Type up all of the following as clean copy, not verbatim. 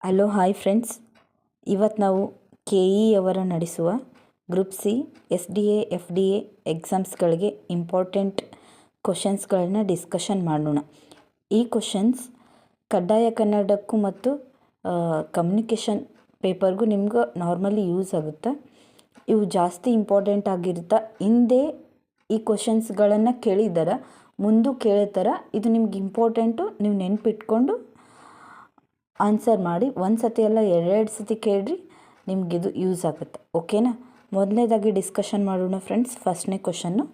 Hello hi friends, ಇವತ್ತು ನಾವು KE ಅವರ ನಡೆಸುವ ಗ್ರೂಪ್ ಸಿ SDA FDA ಎಕ್ಸಾಮ್ಸ್ಗಳಿಗೆ ಇಂಪಾರ್ಟೆಂಟ್ ಕ್ವಶನ್ಸ್ಗಳನ್ನ ಡಿಸ್ಕಷನ್ ಮಾಡೋಣ. ಈ ಕ್ವಶನ್ಸ್ ಕಡ್ಡಾಯ ಕನ್ನಡಕ್ಕೂ ಮತ್ತು ಕಮ್ಯುನಿಕೇಷನ್ ಪೇಪರ್ಗೂ ನಿಮ್ಗೆ ನಾರ್ಮಲಿ ಯೂಸ್ ಆಗುತ್ತೆ. ಇವು ಜಾಸ್ತಿ ಇಂಪಾರ್ಟೆಂಟ್ ಆಗಿರುತ್ತೆ. ಹಿಂದೆ ಈ ಕ್ವಶನ್ಸ್ಗಳನ್ನು ಕೇಳಿದ್ದಾರೆ, ಮುಂದೆ ಕೇಳ್ತಾರೆ. ಇದು ನಿಮ್ಗೆ ಇಂಪಾರ್ಟೆಂಟು, ನೀವು ನೆನ್ಪಿಟ್ಕೊಂಡು ಆನ್ಸರ್ ಮಾಡಿ. ಒಂದು ಸತಿ ಅಲ್ಲ, ಎರಡು ಸತಿ ಕೇಳ್ರಿ, ನಿಮಗಿದು ಯೂಸ್ ಆಗುತ್ತೆ. ಓಕೆನಾ? ಮೊದಲನೇದಾಗಿ ಡಿಸ್ಕಷನ್ ಮಾಡೋಣ ಫ್ರೆಂಡ್ಸ್. ಫಸ್ಟ್ನೇ ಕ್ವಶನ್ನು,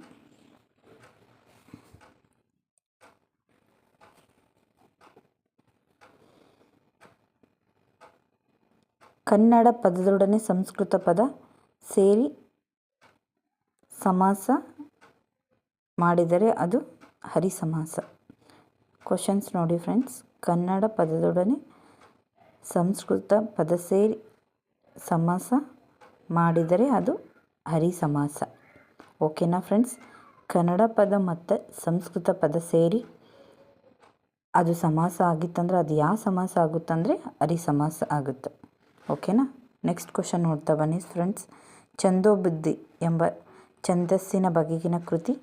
ಕನ್ನಡ ಪದದೊಡನೆ ಸಂಸ್ಕೃತ ಪದ ಸೇರಿ ಸಮಾಸ ಮಾಡಿದರೆ ಅದು ಹರಿಸಮಾಸ. ಕ್ವಶನ್ಸ್ ನೋಡಿ ಫ್ರೆಂಡ್ಸ್. ಕನ್ನಡ ಪದದೊಡನೆ ಸಂಸ್ಕೃತ ಪದ ಸೇರಿ ಸಮಾಸ ಮಾಡಿದರೆ ಅದು ಹರಿಸಮಾಸ. ಓಕೆನಾ ಫ್ರೆಂಡ್ಸ್? ಕನ್ನಡ ಪದ ಮತ್ತು ಸಂಸ್ಕೃತ ಪದ ಸೇರಿ ಅದು ಸಮಾಸ ಆಗಿತ್ತಂದ್ರೆ ಅದು ಯಾವ ಸಮಾಸ ಆಗುತ್ತಂದರೆ ಹರಿಸಮಾಸ ಆಗುತ್ತೆ. ಓಕೆನಾ? ನೆಕ್ಸ್ಟ್ ಕ್ವಶನ್ ನೋಡ್ತಾ ಬನ್ನಿ ಫ್ರೆಂಡ್ಸ್. ಛಂದೋಬುದ್ಧಿ ಎಂಬ ಛಂದಸ್ಸಿನ ಬಗೆಗಿನ ಕೃತಿ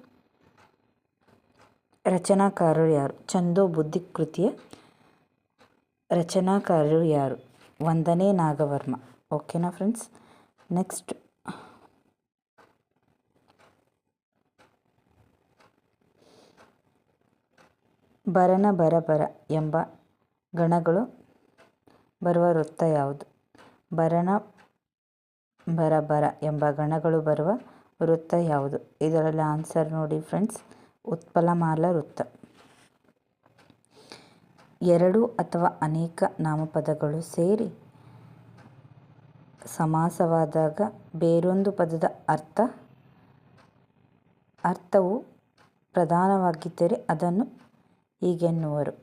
ರಚನಾಕಾರರು ಯಾರು? ಛಂದೋಬುದ್ಧಿ ಕೃತಿಯ ರಚನಾಕಾರರು ಯಾರು? ವಂದನೆ ನಾಗವರ್ಮ. ಓಕೆನಾ ಫ್ರೆಂಡ್ಸ್? ನೆಕ್ಸ್ಟ್, ಬರನ ಬರಬರ ಎಂಬ ಗಣಗಳು ಬರುವ ವೃತ್ತ ಯಾವುದು? ಬರನ ಬರಬರ ಎಂಬ ಗಣಗಳು ಬರುವ ವೃತ್ತ ಯಾವುದು? ಇದರಲ್ಲಿ ಆನ್ಸರ್ ನೋಡಿ ಫ್ರೆಂಡ್ಸ್. ಉತ್ಪಲಮಾಲಾ ವೃತ್ತ. ಎರಡು ಅಥವಾ ಅನೇಕ ನಾಮಪದಗಳು ಸೇರಿ ಸಮಾಸವಾದಾಗ ಬೇರೊಂದು ಪದದ ಅರ್ಥವು ಪ್ರಧಾನವಾಗಿದ್ದರೆ ಅದನ್ನು ಹೀಗೆನ್ನುವರು.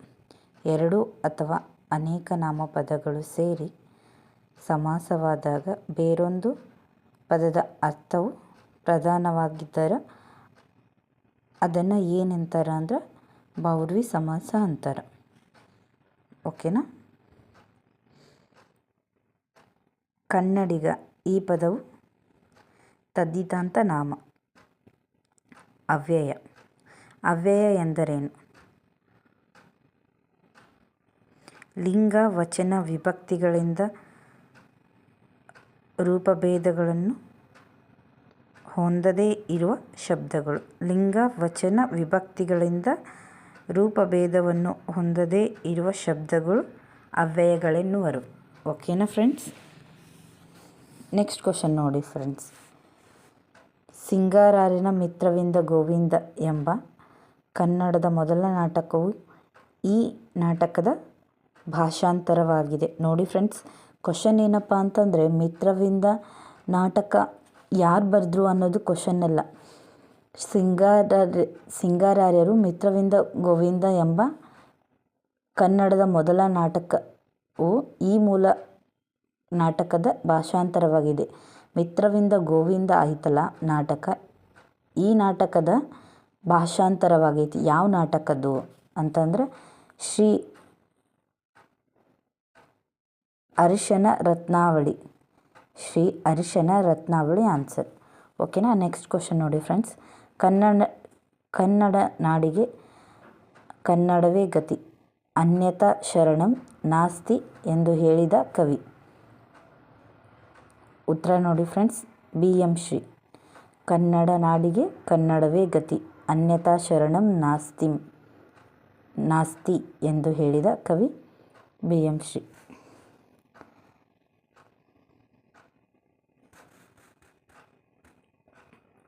ಎರಡು ಅಥವಾ ಅನೇಕ ನಾಮಪದಗಳು ಸೇರಿ ಸಮಾಸವಾದಾಗ ಬೇರೊಂದು ಪದದ ಅರ್ಥವು ಪ್ರಧಾನವಾಗಿದ್ದರೆ ಅದನ್ನು ಏನಂತಾರ ಅಂದ್ರೆ ಬಹುವ್ರೀಹಿ ಸಮಾಸ ಅಂತಾರೆ. ಓಕೆನಾ? ಕನ್ನಡಿಗ ಈ ಪದವು ತದ್ದಿತಾಂತ ನಾಮ. ಅವ್ಯಯ. ಅವ್ಯಯ ಎಂದರೇನು? ಲಿಂಗ ವಚನ ವಿಭಕ್ತಿಗಳಿಂದ ರೂಪಭೇದಗಳನ್ನು ಹೊಂದದೇ ಇರುವ ಶಬ್ದಗಳು. ಲಿಂಗ ವಚನ ವಿಭಕ್ತಿಗಳಿಂದ ರೂಪಭೇದವನ್ನು ಹೊಂದದೇ ಇರುವ ಶಬ್ದಗಳು ಅವ್ಯಯಗಳೆನ್ನುವರು. ಓಕೆನಾ ಫ್ರೆಂಡ್ಸ್? ನೆಕ್ಸ್ಟ್ ಕ್ವಶನ್ ನೋಡಿ ಫ್ರೆಂಡ್ಸ್. ಸಿಂಗಾರರ್ಯನ ಮಿತ್ರವಿಂದ ಗೋವಿಂದ ಎಂಬ ಕನ್ನಡದ ಮೊದಲ ನಾಟಕವು ಈ ನಾಟಕದ ಭಾಷಾಂತರವಾಗಿದೆ. ನೋಡಿ ಫ್ರೆಂಡ್ಸ್, ಕ್ವಶನ್ ಏನಪ್ಪ ಅಂತಂದರೆ ಮಿತ್ರವಿಂದ ನಾಟಕ ಯಾರು ಬರೆದ್ರು ಅನ್ನೋದು ಕ್ವಶನ್ ಅಲ್ಲ. ಸಿಂಗಾರರ್ಯರು ಮಿತ್ರವಿಂದ ಗೋವಿಂದ ಎಂಬ ಕನ್ನಡದ ಮೊದಲ ನಾಟಕವು ಈ ಮೂಲ ನಾಟಕದ ಭಾಷಾಂತರವಾಗಿದೆ. ಮಿತ್ರವಿಂದ ಗೋವಿಂದ ಆಯ್ತಲ್ಲ ನಾಟಕ, ಈ ನಾಟಕದ ಭಾಷಾಂತರವಾಗೈತಿ. ಯಾವ ನಾಟಕದ್ದು ಅಂತಂದರೆ ಶ್ರೀ ಅರಿಶನ ರತ್ನಾವಳಿ. ಶ್ರೀ ಅರಿಶನ ರತ್ನಾವಳಿ ಆನ್ಸರ್. ಓಕೆನಾ? ನೆಕ್ಸ್ಟ್ ಕ್ವಶನ್ ನೋಡಿ ಫ್ರೆಂಡ್ಸ್. ಕನ್ನಡ ನಾಡಿಗೆ ಕನ್ನಡವೇ ಗತಿ, ಅನ್ಯಥಾ ಶರಣಂ ನಾಸ್ತಿ ಎಂದು ಹೇಳಿದ ಕವಿ. ಉತ್ತರ ನೋಡಿ ಫ್ರೆಂಡ್ಸ್. BM ಶ್ರೀ. ಕನ್ನಡ ನಾಡಿಗೆ ಕನ್ನಡವೇ ಗತಿ, ಅನ್ಯಥಾ ಶರಣಂ ನಾಸ್ತಿ ಎಂದು ಹೇಳಿದ ಕವಿ BM ಶ್ರೀ.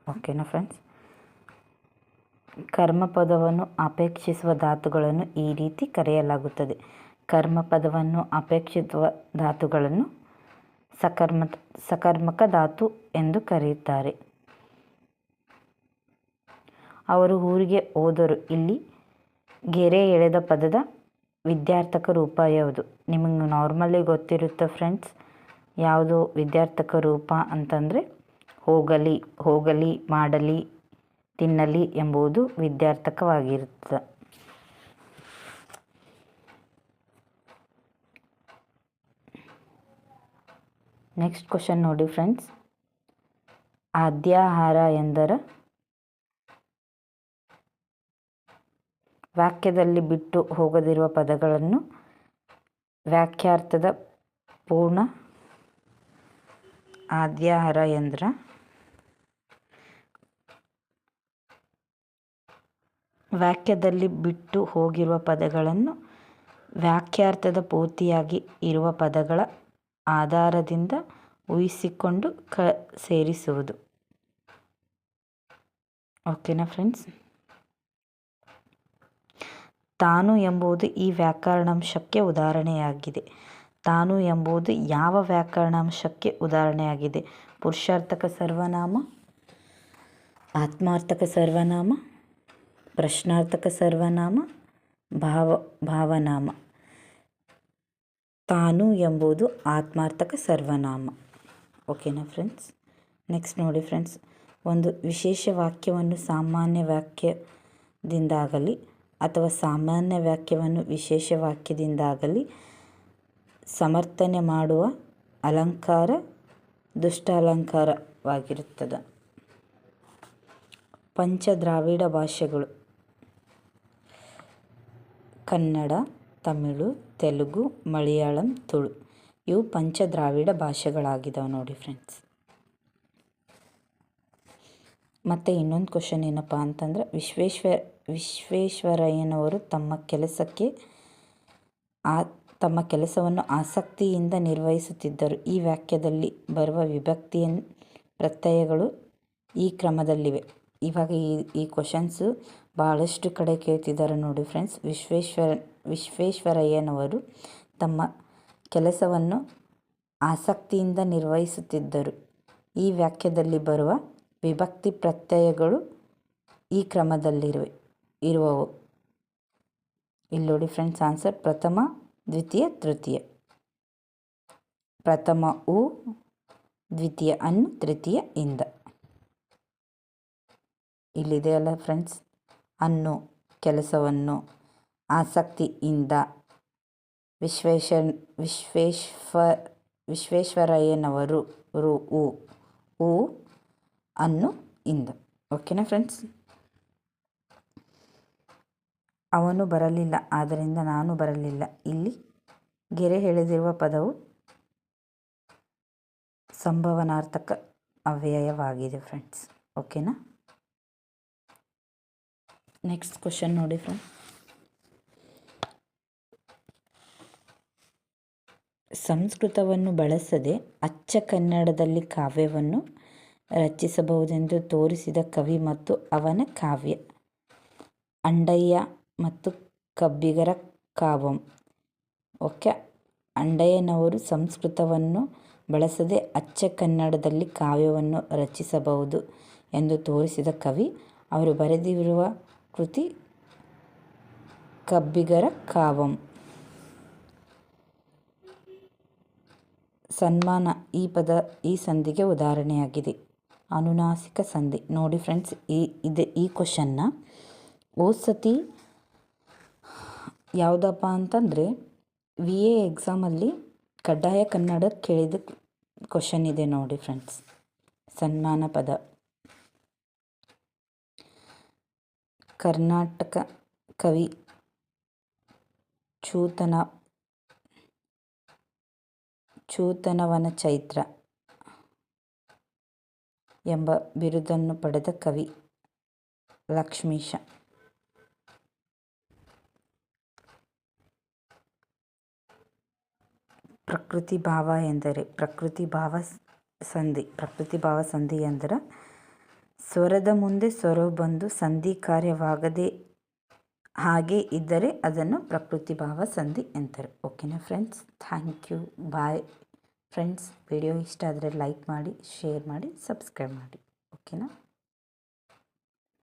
ಓಕೆನಾ ಫ್ರೆಂಡ್ಸ್? ಕರ್ಮಪದವನ್ನು ಅಪೇಕ್ಷಿಸುವ ಧಾತುಗಳನ್ನು ಈ ರೀತಿ ಕರೆಯಲಾಗುತ್ತದೆ. ಕರ್ಮಪದವನ್ನು ಅಪೇಕ್ಷಿಸುವ ಧಾತುಗಳನ್ನು ಸಕರ್ಮಕ ಧಾತು ಎಂದು ಕರೆಯುತ್ತಾರೆ. ಅವರು ಊರಿಗೆ ಹೋದರು. ಇಲ್ಲಿ ಗೆರೆ ಎಳೆದ ಪದದ ವಿದ್ಯಾರ್ಥಕ ರೂಪ ಯಾವುದು? ನಿಮಗೆ ನಾರ್ಮಲಿ ಗೊತ್ತಿರುತ್ತೆ ಫ್ರೆಂಡ್ಸ್. ಯಾವುದು ವಿದ್ಯಾರ್ಥಕ ರೂಪ ಅಂತಂದರೆ ಹೋಗಲಿ, ಹೋಗಲಿ, ಮಾಡಲಿ, ತಿನ್ನಲಿ ಎಂಬುದು ವಿದ್ಯಾರ್ಥಕವಾಗಿರುತ್ತದೆ. ನೆಕ್ಸ್ಟ್ ಕ್ವಶನ್ ನೋಡಿ ಫ್ರೆಂಡ್ಸ್, ಆದ್ಯಾಹಾರ ಎಂದರೆ ವಾಕ್ಯದಲ್ಲಿ ಬಿಟ್ಟು ಹೋಗದಿರುವ ಪದಗಳನ್ನು ವಾಕ್ಯಾರ್ಥದ ಪೂರ್ಣ. ಆದ್ಯಾಹಾರ ಎಂದ್ರೆ ವಾಕ್ಯದಲ್ಲಿ ಬಿಟ್ಟು ಹೋಗಿರುವ ಪದಗಳನ್ನು ವಾಕ್ಯಾರ್ಥದ ಪೂರ್ತಿಯಾಗಿ ಇರುವ ಪದಗಳ ಆಧಾರದಿಂದ ಊಹಿಸಿಕೊಂಡು ಸೇರಿಸುವುದು. ಓಕೆನಾ ಫ್ರೆಂಡ್ಸ್? ತಾನು ಎಂಬುದು ಈ ವ್ಯಾಕರಣಾಂಶಕ್ಕೆ ಉದಾಹರಣೆಯಾಗಿದೆ. ತಾನು ಎಂಬುದು ಯಾವ ವ್ಯಾಕರಣಾಂಶಕ್ಕೆ ಉದಾಹರಣೆಯಾಗಿದೆ? ಪುರುಷಾರ್ಥಕ ಸರ್ವನಾಮ, ಆತ್ಮಾರ್ಥಕ ಸರ್ವನಾಮ, ಪ್ರಶ್ನಾರ್ಥಕ ಸರ್ವನಾಮ, ಭಾವನಾಮ. ತಾನು ಎಂಬುದು ಆತ್ಮಾರ್ಥಕ ಸರ್ವನಾಮ. ಓಕೆನಾ ಫ್ರೆಂಡ್ಸ್? ನೆಕ್ಸ್ಟ್ ನೋಡಿ ಫ್ರೆಂಡ್ಸ್, ಒಂದು ವಿಶೇಷ ವಾಕ್ಯವನ್ನು ಸಾಮಾನ್ಯ ವಾಕ್ಯದಿಂದಾಗಲಿ ಅಥವಾ ಸಾಮಾನ್ಯ ವಾಕ್ಯವನ್ನು ವಿಶೇಷ ವಾಕ್ಯದಿಂದಾಗಲಿ ಸಮರ್ಥನೆ ಮಾಡುವ ಅಲಂಕಾರ ದುಷ್ಟಾಲಂಕಾರವಾಗಿರುತ್ತದೆ. ಪಂಚದ್ರಾವಿಡ ಭಾಷೆಗಳು ಕನ್ನಡ, ತಮಿಳು, ತೆಲುಗು, ಮಲಯಾಳಂ, ತುಳು ಇವು ಪಂಚದ್ರಾವಿಡ ಭಾಷೆಗಳಾಗಿದ್ದಾವೆ ನೋಡಿ ಫ್ರೆಂಡ್ಸ್. ಮತ್ತು ಇನ್ನೊಂದು ಕ್ವಶನ್ ಏನಪ್ಪ ಅಂತಂದ್ರೆ, ವಿಶ್ವೇಶ್ವರಯ್ಯನವರು ತಮ್ಮ ಕೆಲಸವನ್ನು ಆಸಕ್ತಿಯಿಂದ ನಿರ್ವಹಿಸುತ್ತಿದ್ದರು. ಈ ವಾಕ್ಯದಲ್ಲಿ ಬರುವ ವಿಭಕ್ತಿ ಪ್ರತ್ಯಯಗಳು ಈ ಕ್ರಮದಲ್ಲಿವೆ. ಇವಾಗ ಈ ಕ್ವಶನ್ಸು ಭಾಳಷ್ಟು ಕಡೆ ಕೇಳ್ತಿದ್ದಾರೆ ನೋಡಿ ಫ್ರೆಂಡ್ಸ್. ವಿಶ್ವೇಶ್ವರಯ್ಯನವರು ತಮ್ಮ ಕೆಲಸವನ್ನು ಆಸಕ್ತಿಯಿಂದ ನಿರ್ವಹಿಸುತ್ತಿದ್ದರು. ಈ ವಾಕ್ಯದಲ್ಲಿ ಬರುವ ವಿಭಕ್ತಿ ಪ್ರತ್ಯಯಗಳು ಈ ಕ್ರಮದಲ್ಲಿರುವವು. ಇಲ್ಲಿ ನೋಡಿ ಫ್ರೆಂಡ್ಸ್, ಆನ್ಸರ್ ಪ್ರಥಮ, ದ್ವಿತೀಯ, ತೃತೀಯ. ಪ್ರಥಮ ಉ, ದ್ವಿತೀಯ ಅನ್ನು, ತೃತೀಯ ಇಂದ. ಇಲ್ಲಿದೆ ಅಲ್ಲ ಫ್ರೆಂಡ್ಸ್, ಅನ್ನು ಕೆಲಸವನ್ನು, ಆಸಕ್ತಿಯಿಂದ, ವಿಶ್ವೇಶ್ವರಯ್ಯನವರು, ಉ ಅನ್ನು ಇಂದ. ಓಕೆನಾ ಫ್ರೆಂಡ್ಸ್? ಅವನು ಬರಲಿಲ್ಲ, ಆದ್ದರಿಂದ ನಾನು ಬರಲಿಲ್ಲ. ಇಲ್ಲಿ ಗೆರೆ ಎಳೆದಿರುವ ಪದವು ಸಂಭವನಾರ್ಥಕ ಅವ್ಯಯವಾಗಿದೆ ಫ್ರೆಂಡ್ಸ್. ಓಕೆನಾ? ನೆಕ್ಸ್ಟ್ ಕ್ವಶನ್ ನೋಡಿ ಫ್ರೆಂಡ್ಸ್, ಸಂಸ್ಕೃತವನ್ನು ಬಳಸದೆ ಅಚ್ಚ ಕನ್ನಡದಲ್ಲಿ ಕಾವ್ಯವನ್ನು ರಚಿಸಬಹುದೆಂದು ತೋರಿಸಿದ ಕವಿ ಮತ್ತು ಅವನ ಕಾವ್ಯ. ಅಂಡಯ್ಯ ಮತ್ತು ಕಬ್ಬಿಗರ ಕಾವ್ಯಂ. ಓಕೆ, ಅಂಡಯ್ಯನವರು ಸಂಸ್ಕೃತವನ್ನು ಬಳಸದೆ ಅಚ್ಚ ಕನ್ನಡದಲ್ಲಿ ಕಾವ್ಯವನ್ನು ರಚಿಸಬಹುದು ಎಂದು ತೋರಿಸಿದ ಕವಿ. ಅವರು ಬರೆದಿರುವ ಕೃತಿ ಕಬ್ಬಿಗರ ಕಾವ್ಯಂ. ಸನ್ಮಾನ ಈ ಪದ ಈ ಸಂಧಿಗೆ ಉದಾಹರಣೆಯಾಗಿದೆ. ಅನುನಾಸಿಕ ಸಂಧಿ ನೋಡಿ ಫ್ರೆಂಡ್ಸ್. ಈ ಕ್ವಶನ್ನ ಓದ್ಸತಿ ಯಾವುದಪ್ಪ ಅಂತಂದರೆ VA ಎಕ್ಸಾಮಲ್ಲಿ ಕಡ್ಡಾಯ ಕನ್ನಡ ಕೇಳಿದ ಕ್ವಶನ್ ಇದೆ ನೋಡಿ ಫ್ರೆಂಡ್ಸ್. ಸನ್ಮಾನ ಪದ ಕರ್ನಾಟಕ ಕವಿ ಚೂತನವನ ಚೈತ್ರ ಎಂಬ ಬಿರುದನ್ನು ಪಡೆದ ಕವಿ ಲಕ್ಷ್ಮೀಶ. ಪ್ರಕೃತಿ ಭಾವ ಎಂದರೆ ಪ್ರಕೃತಿ ಭಾವ ಸಂಧಿ ಎಂದರೆ ಸ್ವರದ ಮುಂದೆ ಸ್ವರವು ಬಂದು ಸಂಧಿ ಕಾರ್ಯವಾಗದೆ ಹಾಗೆ ಇದ್ದರೆ ಅದನ್ನು ಪ್ರಕೃತಿ ಭಾವ ಸಂಧಿ ಎಂತಾರೆ. ಓಕೆನಾ friends? Thank you, bye friends. Video ಇಷ್ಟ ಆದರೆ ಲೈಕ್ ಮಾಡಿ, ಶೇರ್ ಮಾಡಿ, ಸಬ್ಸ್ಕ್ರೈಬ್ ಮಾಡಿ. ಓಕೆನಾ?